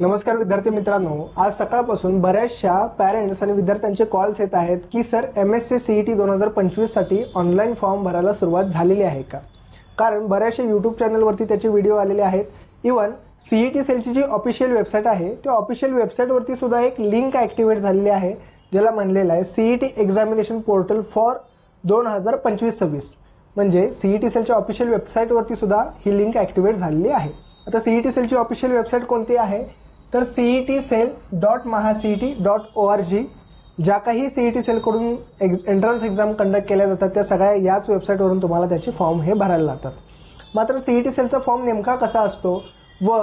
नमस्कार विद्यार्थी मित्रांनो, आज सकाळपासून बऱ्याचशा पॅरेंट्स आणि विद्यार्थ्यांचे कॉल्स येत आहेत की सर MSc CET 2025 साठी ऑनलाईन फॉर्म भरायला सुरुवात झालेली आहे का? कारण बऱ्याचशा यूट्यूब चॅनलवरती त्याचे व्हिडिओ आलेले आहेत. इवन CET सेलची जी ऑफिशियल वेबसाईट आहे त्या ऑफिशियल वेबसाईटवरती सुद्धा एक लिंक ॲक्टिवेट झालेली आहे, ज्याला म्हणलेलं आहे CET एक्झामिनेशन पोर्टल फॉर 2025-26. म्हणजे CET सेलच्या ऑफिशियल वेबसाईटवरती सुद्धा ही लिंक ॲक्टिवेट झालेली आहे. आता CET सेलची ऑफिशियल वेबसाईट कोणती आहे तर cetcell.mahacet.org. ज्या काही CET सेलकडून एंट्रन्स एक्झाम कंडक्ट केल्या जातात त्या सगळ्या याच वेबसाईटवरून तुम्हाला त्याचे फॉर्म हे भरायला लागतात. मात्र CET सेलचा फॉर्म नेमका कसा असतो व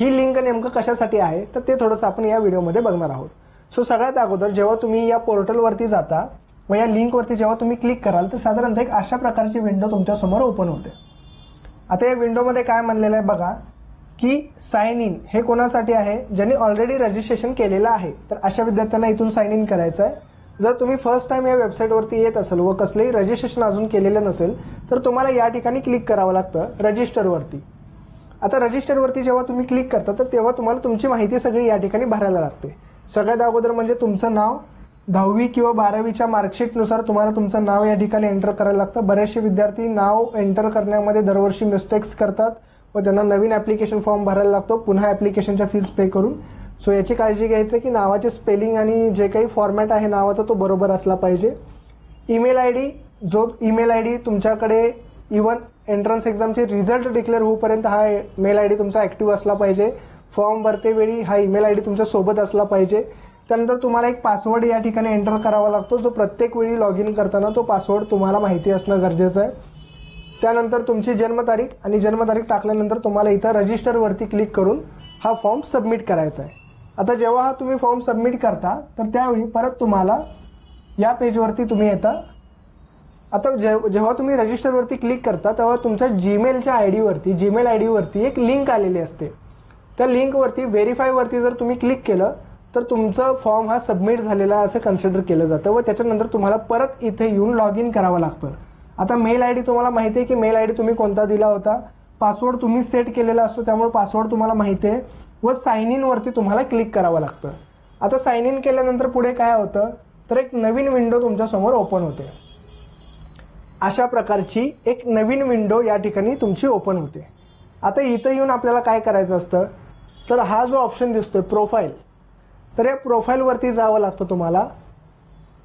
ही लिंक नेमकं कशासाठी आहे तर ते थोडंसं आपण या व्हिडिओमध्ये बघणार आहोत. सो सगळ्यात अगोदर जेव्हा तुम्ही या पोर्टलवरती जाता व या लिंकवरती जेव्हा तुम्ही क्लिक कराल तर साधारणतः एक अशा प्रकारची विंडो तुमच्यासमोर ओपन होते. आता या विंडोमध्ये काय म्हणलेलं आहे बघा की साइन इन हे कोणासाठी आहे, ज्यांनी ऑलरेडी रजिस्ट्रेशन केलेलं आहे. तर अशा विद्यार्थ्यांना इथून साइन इन करायचं आहे. जर तुम्ही फर्स्ट टाइम या वेबसाईटवरती येत असाल व कसलेही रजिस्ट्रेशन अजून केलेलं नसेल तर तुम्हाला या ठिकाणी क्लिक करावं लागतं रजिस्टरवरती. आता रजिस्टरवरती जेव्हा तुम्ही क्लिक करता तर तेव्हा तुम्हाला तुमची माहिती सगळी या ठिकाणी भरायला लागते. सगळ्यात अगोदर म्हणजे तुमचं नाव, 10वी किंवा 12वीच्या मार्कशीटनुसार तुम्हाला तुमचं नाव या ठिकाणी एंटर करायला लागतं. बरेचसे विद्यार्थी नाव एंटर करण्यामध्ये दरवर्षी मिस्टेक्स करतात व त्यांना नवीन ॲप्लिकेशन फॉर्म भरायला लागतो पुन्हा ॲप्लिकेशनच्या फीज पे करून. सो याची काळजी घ्यायचं की नावाचे स्पेलिंग आणि जे काही फॉर्मॅट आहे नावाचा तो बरोबर असला पाहिजे. ईमेल आय डी, जो ईमेल आय डी तुमच्याकडे इवन एंट्रन्स एक्झामचे रिझल्ट डिक्लेअर होईपर्यंत हा मेल आय डी तुमचा ॲक्टिव्ह असला पाहिजे. फॉर्म भरतेवेळी हा ईमेल आय डी तुमच्या सोबत असला पाहिजे. त्यानंतर तुम्हाला एक पासवर्ड या ठिकाणी एंटर करावा लागतो, जो प्रत्येक वेळी लॉग इन करताना तो पासवर्ड तुम्हाला माहिती असणं गरजेचं आहे. त्यानंतर तुमची जन्मतारीख आणि जन्मतारीख टाकल्यानंतर तुम्हाला इथं रजिस्टरवरती क्लिक करून हा फॉर्म सबमिट करायचा आहे. आता जेव्हा हा तुम्ही फॉर्म सबमिट करता तर त्यावेळी परत तुम्हाला या पेजवरती तुम्ही येता. आता जेव्हा तुम्ही रजिस्टरवरती क्लिक करता तेव्हा तुमच्या जीमेल आय डीवरती एक लिंक आलेली असते. त्या लिंकवरती व्हेरीफायवरती जर तुम्ही क्लिक केलं तर तुमचा फॉर्म हा सबमिट झालेला असं कन्सिडर केलं जातं व त्याच्यानंतर तुम्हाला परत इथे येऊन लॉग इन करावं लागतं. आता मेल आय डी तुम्हाला माहिती आहे की मेल आय डी तुम्ही कोणता दिला होता. पासवर्ड तुम्ही सेट केलेला असतो त्यामुळे पासवर्ड तुम्हाला माहिती आहे व साइन इन वरती तुम्हाला क्लिक करावं लागतं. आता साइन इन केल्यानंतर पुढे काय होतं तर एक नवीन विंडो तुमच्यासमोर ओपन होते. अशा प्रकारची एक नवीन विंडो या ठिकाणी तुमची ओपन होते. आता इथं येऊन आपल्याला काय करायचं असतं तर हा जो ऑप्शन दिसतोय प्रोफाईल, तर या प्रोफाईलवरती जावं लागतं तुम्हाला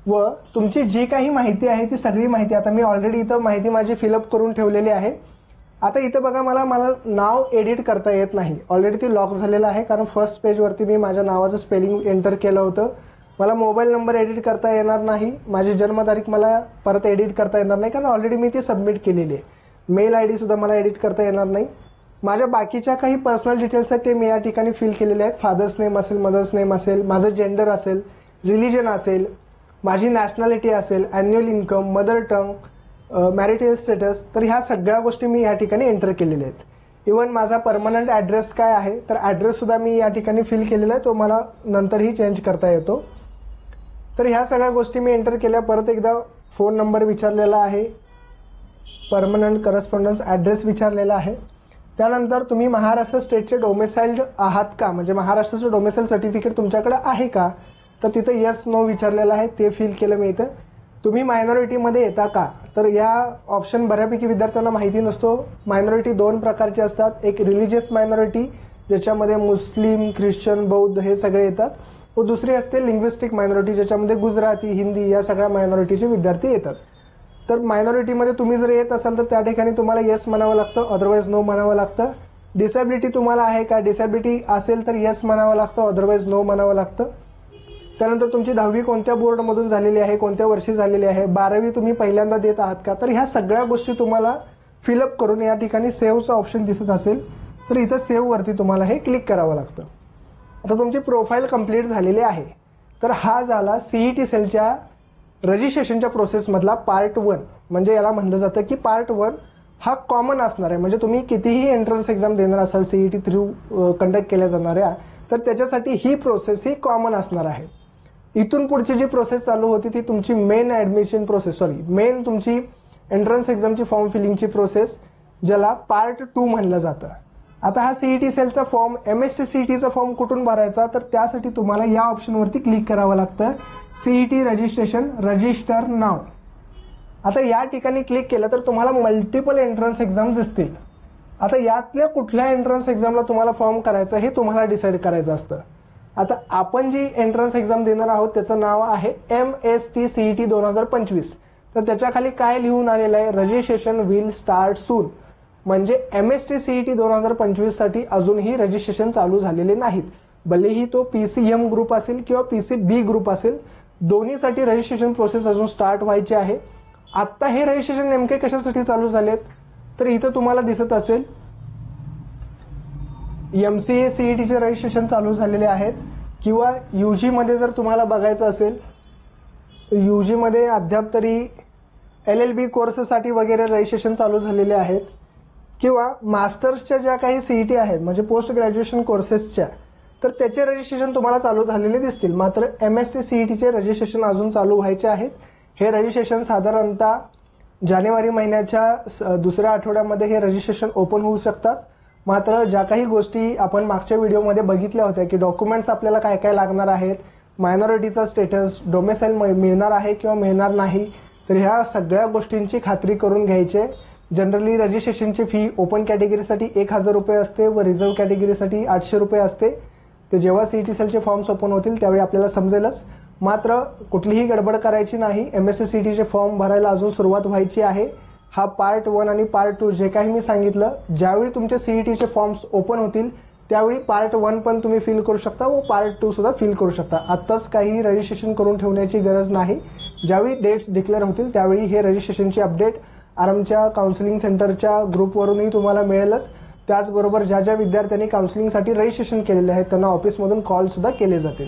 व तुमची जी काही माहिती आहे ती सगळी माहिती, आता मी ऑलरेडी इथं माहिती माझी फिलअप करून ठेवलेली आहे. आता इथं बघा मला नाव एडिट करता येत नाही, ऑलरेडी ती लॉक झालेलं आहे कारण फर्स्ट पेजवरती मी माझ्या नावाचं स्पेलिंग एंटर केलं होतं. मला मोबाईल नंबर एडिट करता येणार नाही, माझी जन्मतारीख मला परत एडिट करता येणार नाही कारण ऑलरेडी मी ती सबमिट केलेली आहे. मेल आय डी सुद्धा मला एडिट करता येणार नाही. माझ्या बाकीच्या काही पर्सनल डिटेल्स आहेत ते मी या ठिकाणी फिल केलेले आहेत. फादर्स नेम असेल, मदर्स नेम असेल, माझं जेंडर असेल, रिलिजन असेल, माझी नॅशनॅलिटी असेल, annual income, mother tongue, marital status, तर ह्या सगळ्या गोष्टी मी या ठिकाणी एंटर केलेल्या आहेत. इवन माझा परमनंट ॲड्रेस काय आहे तर ॲड्रेससुद्धा मी या ठिकाणी फिल केलेला आहे, तो मला नंतरही चेंज करता येतो. तर ह्या सगळ्या गोष्टी मी एंटर केल्या. परत एकदा फोन नंबर विचारलेला आहे, परमनंट करस्पॉन्डन्स ॲड्रेस विचारलेला आहे. त्यानंतर तुम्ही महाराष्ट्र स्टेटचे डोमेसाइल्ड आहात का, म्हणजे महाराष्ट्राचं डोमेसाइल सर्टिफिकेट तुमच्याकडे आहे का, तर तिथं येस नो विचारलेलं आहे, ते फिल केलं मी इथं. तुम्ही मायनॉरिटीमध्ये येता का, तर या ऑप्शन बऱ्यापैकी विद्यार्थ्यांना माहिती नसतो. मायनॉरिटी दोन प्रकारची असतात, एक रिलिजियस मायनॉरिटी ज्याच्यामध्ये मुस्लिम, ख्रिश्चन, बौद्ध हे सगळे येतात व दुसरी असते लिंग्विस्टिक मायनॉरिटी ज्याच्यामध्ये गुजराती, हिंदी या सगळ्या मायनॉरिटीचे विद्यार्थी येतात. तर मायनॉरिटीमध्ये तुम्ही जर येत असाल तर त्या ठिकाणी तुम्हाला येस म्हणावं लागतं, अदरवाईज नो म्हणावं लागतं. डिसॅबिलिटी तुम्हाला आहे का, डिसॅबिलिटी असेल तर येस म्हणावं लागतं, अदरवाईज नो म्हणावं लागतं. त्यानंतर तुमची 10वी कोणत्या बोर्डमधून झालेली आहे, कोणत्या वर्षी झालेली आहे, 12वी तुम्ही पहिल्यांदा देत आहात का, तर ह्या सगळ्या गोष्टी तुम्हाला फिलअप करून या ठिकाणी सेव्हचं ऑप्शन दिसत असेल तर इथं सेव्हवरती तुम्हाला हे क्लिक करावं लागतं. आता तुमची प्रोफाईल कंप्लीट झालेली आहे. तर हा झाला CET सेलच्या रजिस्ट्रेशनच्या प्रोसेसमधला पार्ट 1. म्हणजे याला म्हणलं जातं की पार्ट 1 हा कॉमन असणार आहे. म्हणजे तुम्ही कितीही एंट्रन्स एक्झाम देणार असाल CET थ्रू कंडक्ट केल्या जाणाऱ्या तर त्याच्यासाठी ही प्रोसेस ही कॉमन असणार आहे. इथून पुढची जी प्रोसेस चालू होती ती तुमची मेन तुमची एंट्रन्स एक्झामची फॉर्म फिलिंगची प्रोसेस, ज्याला पार्ट 2 म्हणलं जातं. आता हा सीईटी सेलचा फॉर्म MST CETचा फॉर्म कुठून भरायचा, तर त्यासाठी तुम्हाला या ऑप्शनवरती क्लिक करावं लागतं, CET रजिस्ट्रेशन रजिस्टर नाव. आता या ठिकाणी क्लिक केलं तर तुम्हाला मल्टिपल एंट्रन्स एक्झाम दिसतील. आता यातल्या कुठल्या एंट्रन्स एक्झामला तुम्हाला फॉर्म करायचं हे तुम्हाला डिसाईड करायचं असतं. आता आपण जी एंट्रन्स एक्झाम देणार आहोत त्याचं नाव आहे MST CET 2025. तर त्याच्या खाली काय लिहून आलेलं आहे, रजिस्ट्रेशन विल स्टार्ट सून. म्हणजे MST CET 2025 साठी अजूनही रजिस्ट्रेशन चालू झालेले नाहीत. भलेही तो PCM ग्रुप असेल किंवा PCB ग्रुप असेल, दोन्हीसाठी रजिस्ट्रेशन प्रोसेस अजून स्टार्ट व्हायची आहे. आत्ता हे रजिस्ट्रेशन नेमके कशासाठी चालू झालेत, तर इथं तुम्हाला दिसत असेल MCA CETचे रजिस्ट्रेशन चालू झालेले आहेत. किंवा UG मध्ये जर तुम्हाला बघायचं असेल तर UG मध्ये अद्याप तरी LLB कोर्ससाठी वगैरे रजिस्ट्रेशन चालू झालेले आहेत. किंवा मास्टर्सच्या ज्या काही CET आहेत म्हणजे पोस्ट ग्रॅज्युएशन कोर्सेसच्या, तर त्याचे रजिस्ट्रेशन तुम्हाला चालू झालेले दिसतील. मात्र MST CETचे रजिस्ट्रेशन अजून चालू व्हायचे आहेत. हे रजिस्ट्रेशन साधारणतः जानेवारी महिन्याच्या दुसऱ्या आठवड्यामध्ये हे रजिस्ट्रेशन ओपन होऊ शकतात. मात्र ज्या काही गोष्टी आपण मागच्या व्हिडिओमध्ये बघितल्या होत्या की डॉक्युमेंट्स आपल्याला काय काय लागणार आहेत, मायनॉरिटीचा स्टेटस, डोमेसाईल मिळणार आहे किंवा मिळणार नाही, तर ह्या सगळ्या गोष्टींची खात्री करून घ्यायचे. जनरली रजिस्ट्रेशनची फी ओपन कॅटेगरीसाठी 1000 रुपये असते व रिझर्व्ह कॅटेगरीसाठी 800 रुपये असते. ते जेव्हा CET सेलचे फॉर्म्स ओपन होतील त्यावेळी आपल्याला समजेलच. मात्र कुठलीही गडबड करायची नाही. MST CETचे फॉर्म भरायला अजून सुरुवात व्हायची आहे. हा पार्ट 1 आणि पार्ट 2 जे काही मी सांगितलं, ज्यावेळी तुमचे CETचे फॉर्म्स ओपन होतील त्यावेळी पार्ट 1 पण तुम्ही फिल करू शकता व पार्ट 2 सुद्धा फिल करू शकता. आत्ताच काही रजिस्ट्रेशन करून ठेवण्याची गरज नाही. ज्यावेळी डेट्स डिक्लेअर होतील त्यावेळी हे रजिस्ट्रेशनची अपडेट आरामच्या काउन्सिलिंग सेंटरच्या ग्रुपवरूनही तुम्हाला मिळेलच. त्याचबरोबर ज्या ज्या विद्यार्थ्यांनी काउन्सिलिंगसाठी रजिस्ट्रेशन केलेले आहे त्यांना ऑफिसमधून कॉल सुद्धा केले जातील.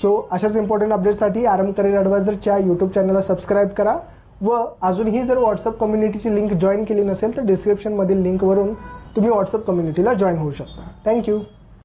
सो अशाच इम्पॉर्टंट अपडेटसाठी आरएम करियर ॲडवायझरच्या यूट्यूब चॅनलला सबस्क्राईब करा व अजूनही जर व्हॉट्सअप कम्युनिटीची लिंक जॉईन केली नसेल तर डिस्क्रिप्शनमधील लिंकवरून तुम्ही व्हॉट्सअप कम्युनिटीला जॉईन होऊ शकता. थँक्यू.